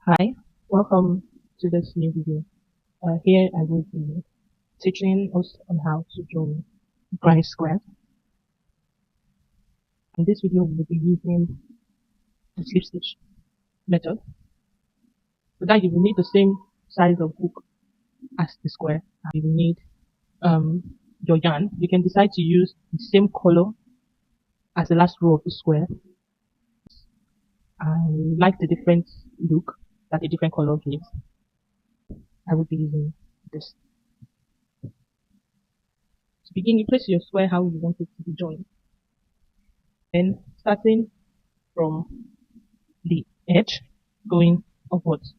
Hi, welcome to this new video. Here I will be teaching us on how to join granny square. In this video, we will be using the slip stitch method. For that, you will need the same size of hook as the square. You will need your yarn. You can decide to use the same color as the last row of the square. I like the different look that a different color gives. I will be using this. To begin, you place your square how you want it to be joined. Then starting from the edge going upwards.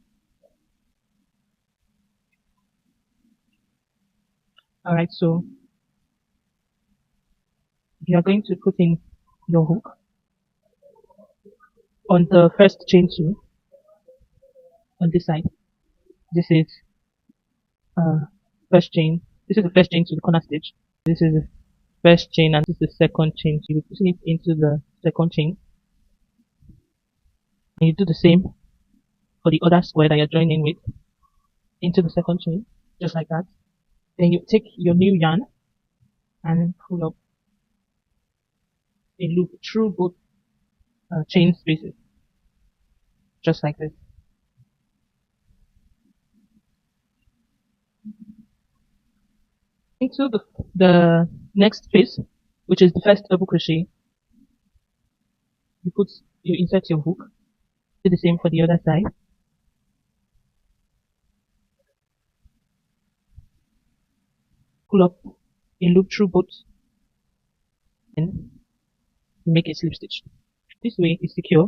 Alright, so you are going to put in your hook on the first chain 2 on this side. This is first chain. This is the first chain to the corner stitch. This is the first chain and this is the second chain. So you put it into the second chain. And you do the same for the other square that you're joining with into the second chain, just like that. Then you take your new yarn and pull up a loop through both chain spaces, just like this. Into the next phase, which is the first double crochet, you insert your hook. Do the same for the other side. Pull up a loop through both and make a slip stitch. This way is secure.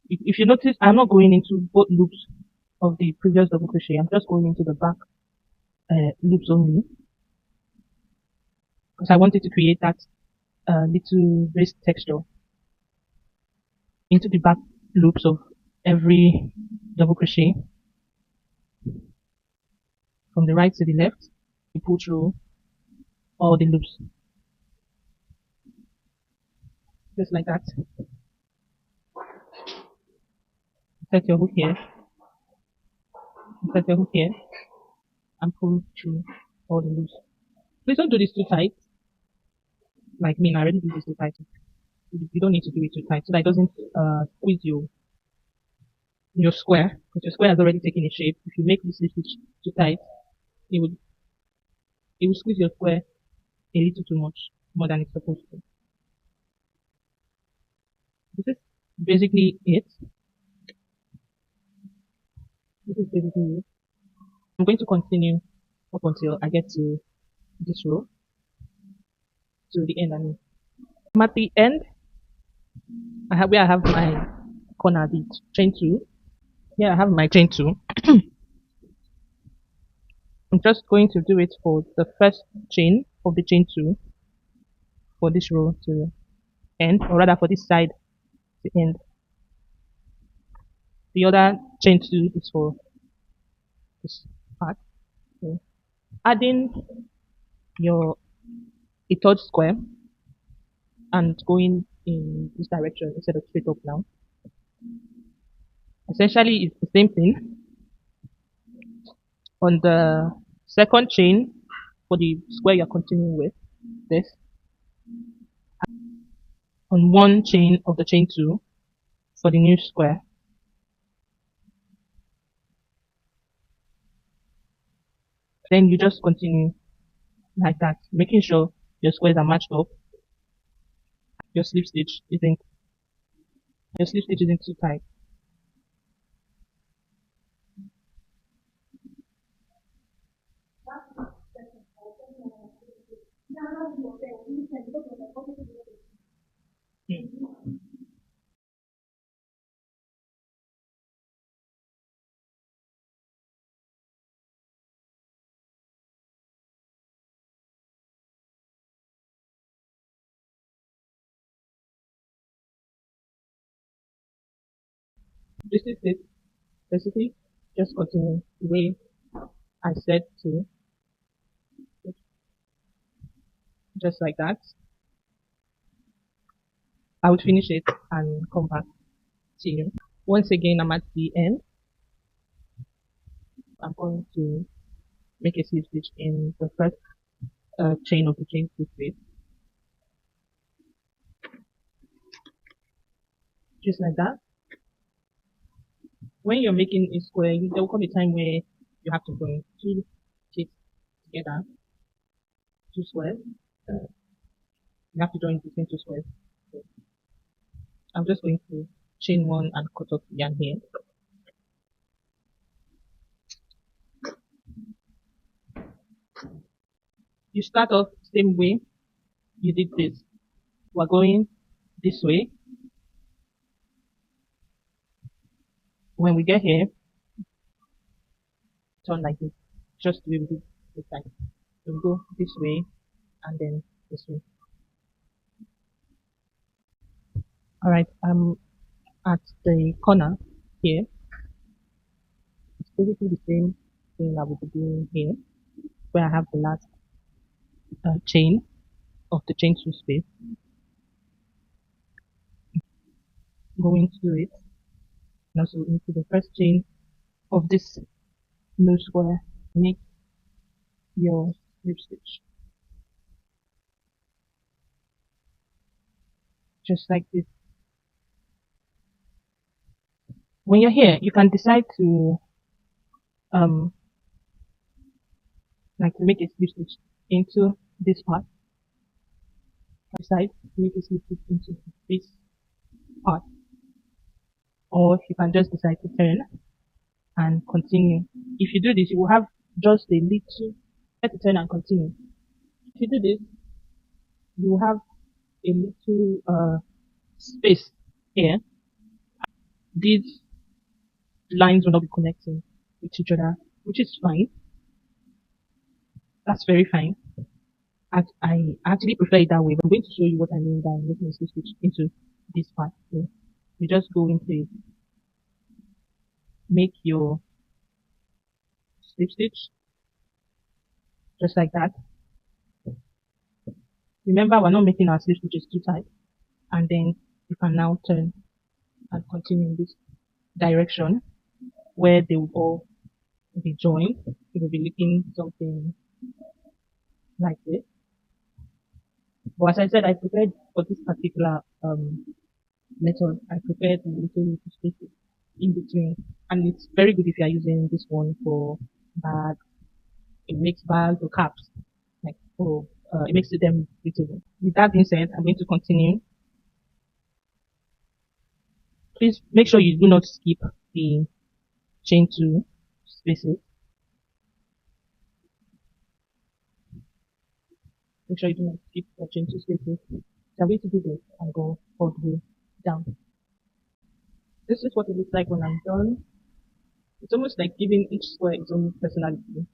If you notice, I'm not going into both loops of the previous double crochet. I'm just going into the back loops only, because I wanted to create that little wrist texture into the back loops of every double crochet. From the right to the left, you pull through all the loops, just like that. Insert your hook here, insert your hook here, and pull through all the loops. Please don't do this too tight. Like me, I already do this too tight. You don't need to do it too tight so that it doesn't squeeze your square, because your square has already taken a shape. If you make this stitch too tight, it will squeeze your square a little too much, more than it's supposed to. This is basically it. This is basically it. I'm going to continue up until I get to this row, to the end. I mean, I'm at the end. Where I have my corner, the chain 2. Here I have my chain 2. I'm just going to do it for the first chain of the chain 2 for this row to end, or rather for this side to end. The other chain 2 is for this part. So adding a third square and going in this direction instead of straight up now. Essentially, it's the same thing. On the second chain for the square you're continuing with, this, on one chain of the chain 2 for the new square. Then you just continue like that, making sure your squares are matched up. Your slip stitch isn't too tight. This is it. Basically, just continue the way I said to, just like that. I would finish it and come back to you. Once again, I'm at the end. I'm going to make a slip stitch in the first chain of the chain two space, just like that. When you're making a square, there will come a time where you have to join two shapes together, two squares. You have to join between two squares. So I'm just going to chain one and cut off the yarn here. You start off same way you did this. We're going this way. When we get here, turn like this, just the way we did this time. So we go this way and then this way. Alright, I'm at the corner here. It's basically the same thing I will be doing here, where I have the last chain of the chain two space. Go into it, and also into the first chain of this new square. Make your slip stitch, just like this. When you're here, you can decide to um like to make a slip stitch into this part. Decide to make a slip stitch into this part, or you can just decide to turn and continue. If you do this, you will have just a little, let it turn and continue. If you do this, you will have a little space here. These lines will not be connecting with each other, which is fine. That's very fine. I actually prefer it that way, but I'm going to show you what I mean by making a slip stitch into this part. So you just go into it, make your slip stitch just like that. Remember, we're not making our slip stitches too tight, and then you can now turn and continue in this direction where they will all be joined. It will be looking something like this. But as I said, I prepared for this particular method, I prepared a little spaces in between, and it's very good if you are using this one for bag. It makes bags or caps, like for it makes them breathable. With that being said, I'm going to continue. Please make sure you do not skip the chain two spaces. Make sure you do not skip the chain two spaces. So I'm going to do this and go all the way down. This is what it looks like when I'm done. It's almost like giving each square its own personality.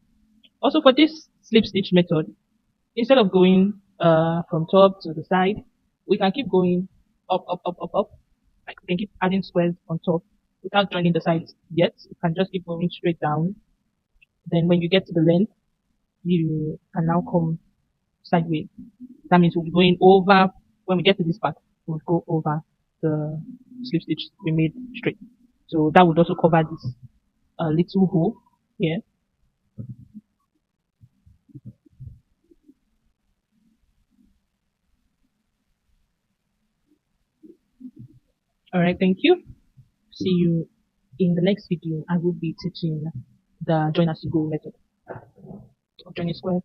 Also, for this slip stitch method, instead of going from top to the side, we can keep going up, up, up, up, up. Like we can keep adding squares on top without joining the sides yet. You can just keep going straight down. Then when you get to the length, you can now come sideways. That means we'll be going over, when we get to this part, we'll go over the slip stitch we made straight. So that would also cover this little hole here. Alright, thank you. See you in the next video. I will be teaching the join as you go method of joining square.